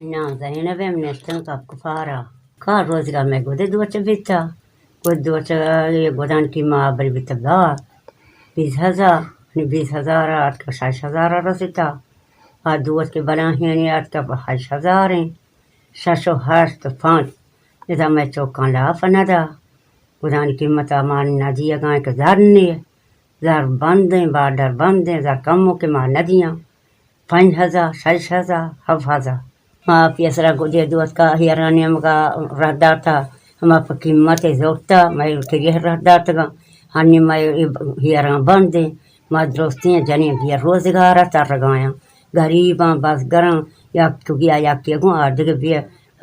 No, Zainab'e mnešten kap kufara. Ka rozgar me gode duaça bitta. God duaça godan ki mabri bitta da. 20,000 hani 20,000 at ka 6,000 rasita. Ha duat ke balahiyani at ka 8,000. 608 إذا ما توكان لا فندا ودان قيمة أمان نادية كان كزارني زار بندیں border بندیں زار کموں کے ماں ندیاں 5,000 6,000 7,000 ما پیسرا کو دے دوت کا ہیرانیم کا رہدار تھا ہما پر قیمت زوتا میں کریہ رہدار تھا ہنی میں ہیران بندیں ما درستیں جنیں بھی روزگار تر رگایا غریباں بس گراں یا تو گیا یا کہ گو آدھگ بھی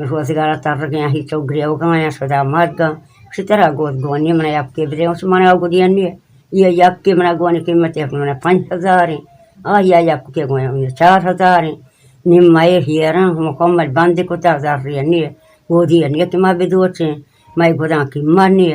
روزگار تر رگایا ہی چوگری گایا شدا مرگا اسی طرح گود گونی من یا کہ بھی اس من او گدی نہیں یہ یا کہ من گونی قیمت ہے من 5,000 یا کہ گو 4,000 نمائے ہیران مکمل بند کو تازار نہیں گودی نہیں کہ ما بدوچے میں گوداں کی مانی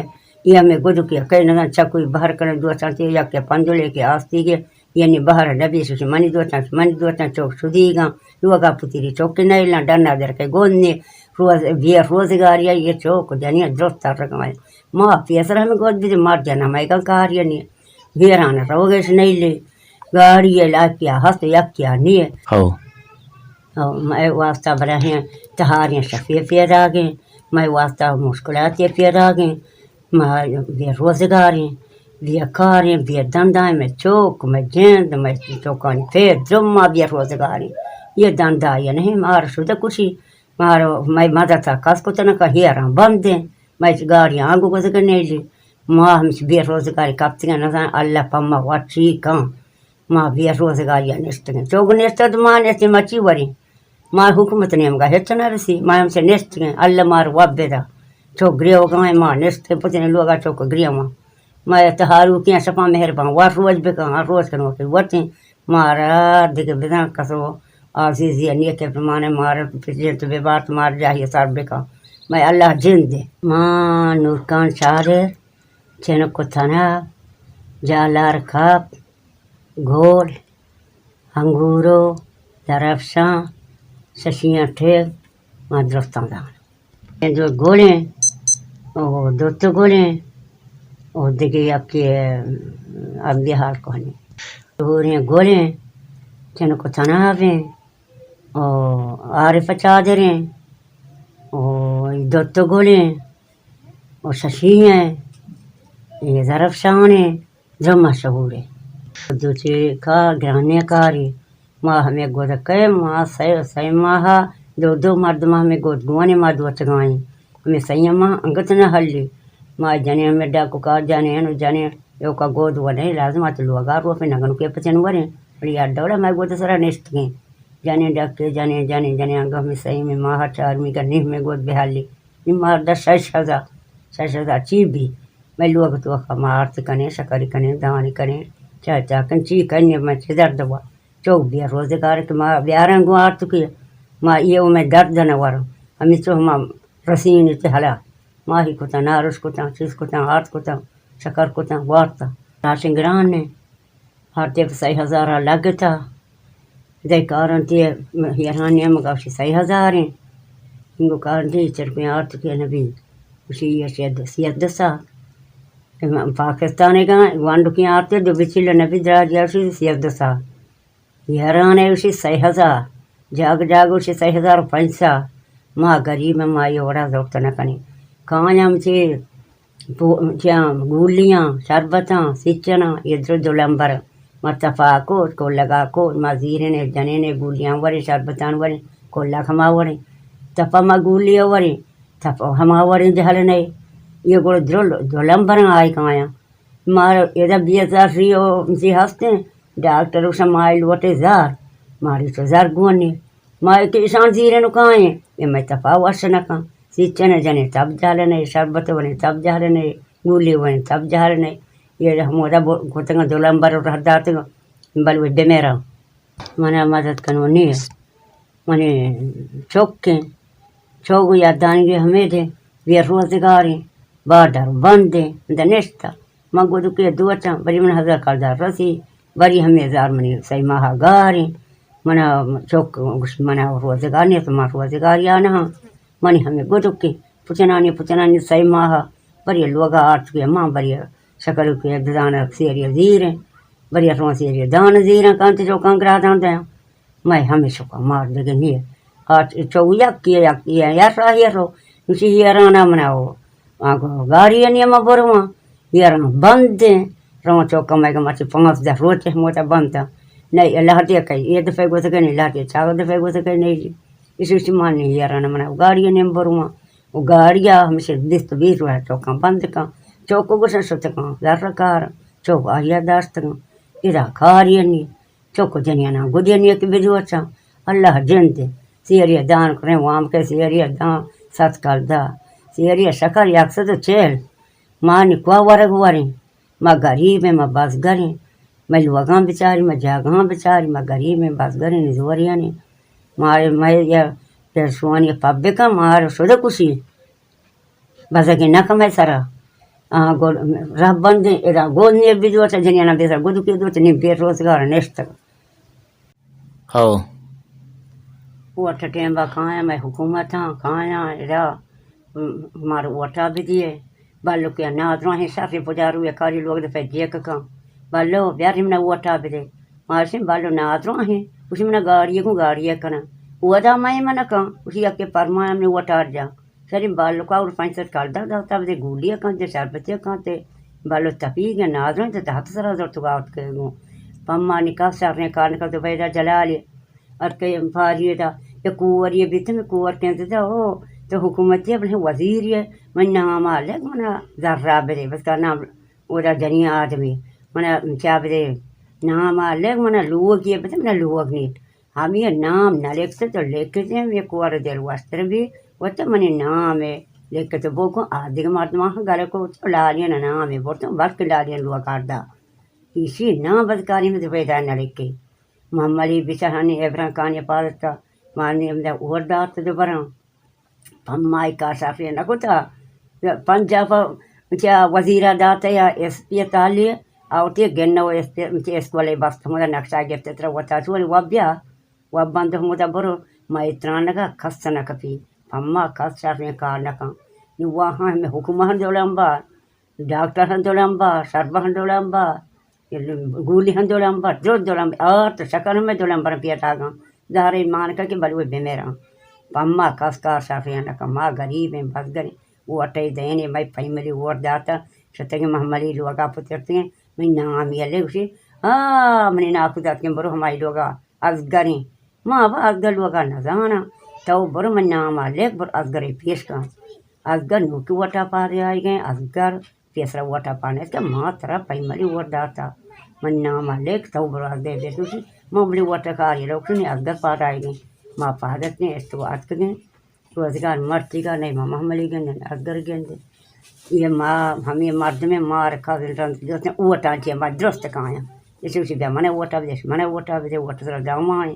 یہ میں گودو کہ کہیں نہ چکوئی باہر کرنے دو چانتے یا کہ پندو لے کے آستی گے یعنی باہر نبی سے منی دو چانتے چوک شدی گا لوگا پتیری چوک نہیں لا ڈنا در کے گونی روزگار یہ چوک جانی درست تر رکھمائے ماں پیسر ہمیں گود بھی مار جانا میں کا کار یعنی ویران روگش نہیں لے گاڑی لاکیا ہست یکیا نہیں میں واسطہ بڑا ہیں تہاریاں شفیع پیدا گئیں میں واسطہ مشکلات پیدا گئیں بے روزگاریں بے کاریں بے دندائیں میں چوک میں جیند میں چوکانی پھر جمعہ بے روزگاریں یہ دندائیں نہیں مارا شدہ کچھی مارا میں مدد تھا کس کو تنکا ہیراں بندیں میں گاڑیاں آنگو کو ذکر نہیں لی ماں ہمیں بے روزگاری کپتیں نظر اللہ پمہ وچی کام ماں بے روزگاریاں نشتگیں چوک نشتہ تو ماں نشتی مچی وریں ماں حکومت نے ہم کا ہچنا رسی ماں ہم سے نشت گئے اللہ مار وابے دا چوک گریو گئے ماں نشت پتنے لوگا چوک گریو ماں تہارو کیا سپا مہربان وار روز بکا روز کنو کے ورتیں مارا دیکھ بدان کسو عزیزی نیکے پرمانے مار پرزیدنت بے بات مار جاہی سار بکا میں اللہ جن دے ماں نورکان شارے چنکو تھنا جالار کھاپ گھول انگورو درفشاں ششیاں ٹھیک ماں درستان دان جو گولیں وہ دوتو گولیں وہ دیکھے اب کے اب بہار کو ہنی دوریں گولیں چنکو تنابیں عارف چادریں دوتو گولیں ششیاں یہ ظرفشانیں جمع شہوریں دوچے کا گرانے کاری ماں ہمیں گود کئے ماں سی ماہا دو مردمہ ہمیں گود گوانے ماں دو چگائیں ہمیں سی ماہ انگت نہ حلی ماں جانے ہمیں ڈاکو کار جانے ہیں جانے یو کا گود وہ نہیں لازمات لوگا رو پہ نگنو کے پچن وریں بڑی آڈوڑا میں گود سرا نشت گئیں جانے ڈاکے جانے انگا ہمیں سی میں ماہا چارمی کا نیف میں گود بحالی ماہ دا 6,000 چیب بھی میں لوگ تو ماں آرت کنے شکری کنے دانی کنے چاچا کن چی کنے میں چدر دوا چوک بیا روزگار کے ماں بیارن گو آرت کی ماں یہ میں درد نہ ورم ہمیں چو ماں رسین تے حلا ماہی کتا نارش کتا چیز کتا آرت کتا شکر کتا وارتا راشن گران نے ہارتے پر 6,000 لگتا دے کارن تے ہیرانی مگاوشی 6,000 ہیں انگو کارن تے چرپیں آرت کی نبی اسی یہ سید دسا پاکستانی کا وانڈو کی آرتے دو بچیل نبی دراجی اسی سید دسا ہیرانے اسی 6,000 جاگ اسی 6,500 ماں غریب ماں یہ وڑا ضبط نہ کنی کھانا مچے گولیاں شربتاں سچنا ادھر دو لمبر مرتفع کو لگا کو ماں زیرے نے جنے نے گولیاں ورے شربتان ورے کو لکھما ورے تپا ماں گولیاں ورے تپا ہما ورے جہل نہیں یہ گوڑ دو لمبر آئی کھایا ماں ادھر 20,000 ریو مسی ہستے ڈاکٹر اسا مائی لوٹے زار ماری تو زار گونی مائی کے اشان زیرے نو کھائیں یہ میں تپا ورشنہ کھاں سیچنے جنے تب جہل نہیں شربت ونے تب جہل نہیں گولی ونے تب جہل نہیں یہ ہمودا گوتنگا دو لمبر رہ دارتگا بلوی بیمیرا منا مدد کنو نہیں منے چوکیں چوگو یادانگی ہمیں دے بے روزگاریں بارڈر بندیں دنشتا ماں گودو کے دوچاں بری من 1,000 کردار رسی بری ہمیں 1,000 منی سی ماہا گاریں منا چوک منا روزگار نہیں تو ماں روزگار یا نہ منی ہمیں گدکی پچنانی صحیح ماہ بری لوگا آرٹ کے ماں بری شکل کے دان سیری زیریں بری رو سیری دان زیریں کانتے جو کانگرا دان دیں میں ہمیشہ کو مار دے نہیں آج چو یک یا راہی رو اسی یارانا مناؤ گاڑی نہیں میں بروا یارانا بند دیں رو چوکا میں مچ 5-10 روز موٹا بند تھا نہیں اللہ دے کہ یہ دفعہ گو سکے نہیں لاتے چاہ دفعہ گو سکے نہیں جی اسی مان نہیں یارانا مناؤ گاڑی نہیں بروا وہ گاڑیاں ہمیشہ 20 ہوا چوکا بند کا چوکو گسن سوتے کا ذرا کار چوک آیا داشت کا ادا کاری نہیں چوکو جنیانا گدینی کی بدو اچھا اللہ جن دے سیری دان کریں وام کے سیری دان سات کال دا سیری شکر یک سے تو چیل مانی کو ورگ وریں ماں غریب ہے ماں بس گریں میں لوگاں بیچاری میں جاگاں بیچاری میں غریب ہے بس گریں نزوریاں نے مارے میں یا پیرسوانی پابے کا مار سودا کسی بس کہ نہ کمائے سارا رب بندے ادا گول نہیں بدو اچھا جنیانا بیسا گدو کی دو نہیں بے روزگار نیشت ہاؤ ووٹ ٹائم با کھایا میں حکومت ہاں کھایا ادا ہمارے ووٹا بھی دیے بالو کیا نادروں ہیں سافی پجارو یا کاری لوگ دفعہ جیک کا بالو بیاری میں ووٹا بھی دے مارے بالو نادروں ہیں اسی میں گاڑی کو گاڑی کنا وہ دا میں من کا اسی کے پرما میں ووٹا جا سری بالو کا اور 5 کال دا تب دے گولی کان دے شربت کان تے بالو تپی گیا نادروں تے ہاتھ سرا زور تو گاوت کے گو پما نکاح سارنے کان کا تو پیدا جلالی اور کہ فاجی دا یہ کوور یہ بیت میں کوور کہتے تھا او تو حکومت یہ بنے وزیر یہ من نام آلے منا ذرہ برے بس کا نام اوڑا جنی آدمی منا کیا برے نام آلے منا لوگ یہ بتا منا لوگ نہیں ہم یہ نام نہ لکھتے تو لکھتے ہیں یہ کوور دیر واسطر بھی وہ تو منی نام ہے لکھتے تو بوکو آدھے مردماں گھر کو لالیاں نام ہے بورتوں برک لالیاں لوگ کاردا اسی نام بدکاری میں تو پیدا نہ لکھے محملی بچارانی ابراں کانی پالتا مانی ہم دا اوردار تو برا پمائی کا سافری نہ کوتا پنجاب کیا وزیرہ داتا یا ایس پی تالی اوتی گنو ایس پی اسکولے بس تھمدا نقشہ گفت تر وتا چوری وبیا وبند ہمدا برو میں اتران کا خستنا کپی پما خاص سافری کا نہ کا وہاں میں حکومت دولمبا ڈاکٹر ہن دولمبا سربہ ہن دولمبا گولی ہن دولمبا جو دولمبا اور تو شکر میں دولمبا پیٹا گا دارے مان کا کہ بلوے بے میرا پما کس کا سافیاں کا ماں غریب ہیں بس گرے وہ اٹے دینے میں فیملی ووٹ داتا شتگی محملی لوگا پترتے ہیں میں نام یہ لے اسی میں ناکو دات کے برو ہماری لوگا ازگریں ماں با ازگر لوگا نہ جانا تو برو میں نام لے بر ازگرے پیش کا ازگر نوکی ووٹا پا رہے آئی گئے ازگر تیسرا ووٹا پانے اس کا ماں ترا فیملی ووٹ داتا میں نام لے تو برو ازگر دے دوسی مبلی ووٹا کاری لوگ نے ازگر پا رہے گئے ماں پادت نے اس تو آت گئے روزگار مرتی کا نہیں ماں محملی گئے ازگر گئے یہ ماں ہمیں مرد میں ماں رکھا جو ووٹا چیئے ماں درست کھایا اسی دے منے ووٹا بھی دے منے ووٹا بھی دے ووٹا سر گاؤں آئے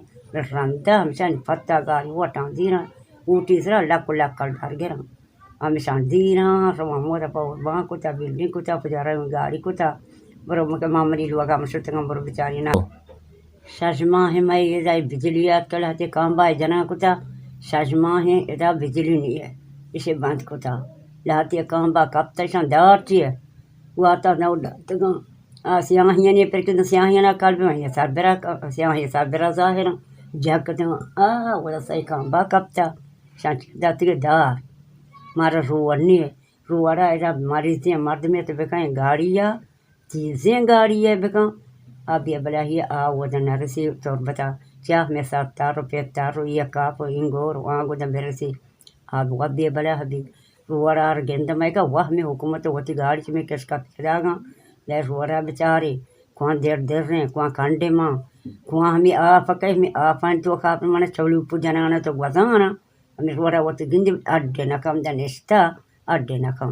رندا ہمیشہ پتہ گاری ووٹا دیرا اوٹی سر لکھ کل ڈر گیا ہمیشہ دیرا رو مودا پاور باں کتا بلڈنگ کتا پجارا گاڑی کتا برو مکہ معمولی لوگا مشتگم برو بیچاری نہ ششما ہے میں یہ جائے بجلی آت کل ہتے کام بائے جنا کتا ششما ہے ادا بجلی نہیں ہے اسے بند کتا لاتی کام با کب تشان دارتی ہے وہ آتا نہ ڈالتے گا سیاہیاں نہیں پر کتنا سیاہیاں نہ کل بھی سربرا سیاہی سربرا ظاہر جاکتے ہیں وہ صحیح کام با کب تا شانچ داتی کے دار مارا روڑ نہیں ہے روڑا ایسا مریض ہیں مرد میں تو بکائیں گاڑیاں چیزیں گاڑی ہے بکاں اب یہ بلا ہی وہ نرسی تو بتا کیا میں 7 روپے تارو یہ کاپ انگور وہاں گو دم برسی اب وہ بھی بلا حبی روڑا گند میں کا وہ میں حکومت ہوتی گاڑی میں کس کا پیدا گا لے روڑا بیچارے کون دیر رہے کون کھانڈے ماں کون ہمیں آپ کہ میں آپ تو کھاپ میں چولو پوجانا تو گزانا ہمیں روڑا ہوتی گند اڈے نہ کم دا نشتا اڈے نہ کم